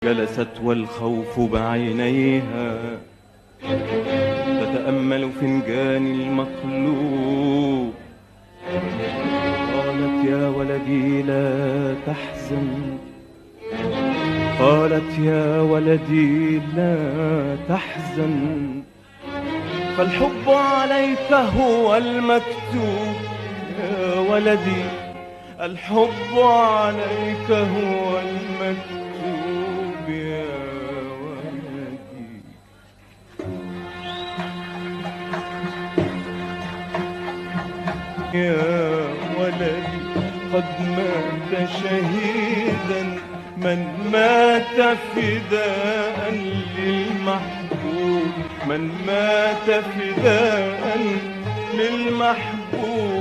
جلست والخوف بعينيها تتأمل فنجان المقلوب. قالت يا ولدي لا تحزن، قالت يا ولدي لا تحزن، فالحب عليك هو المكتوب يا ولدي، الحب عليك هو المكتوب يا ولدي. يا ولدي قد مات شهيدا من مات فداء للمحبوب، من مات فداء للمحبوب.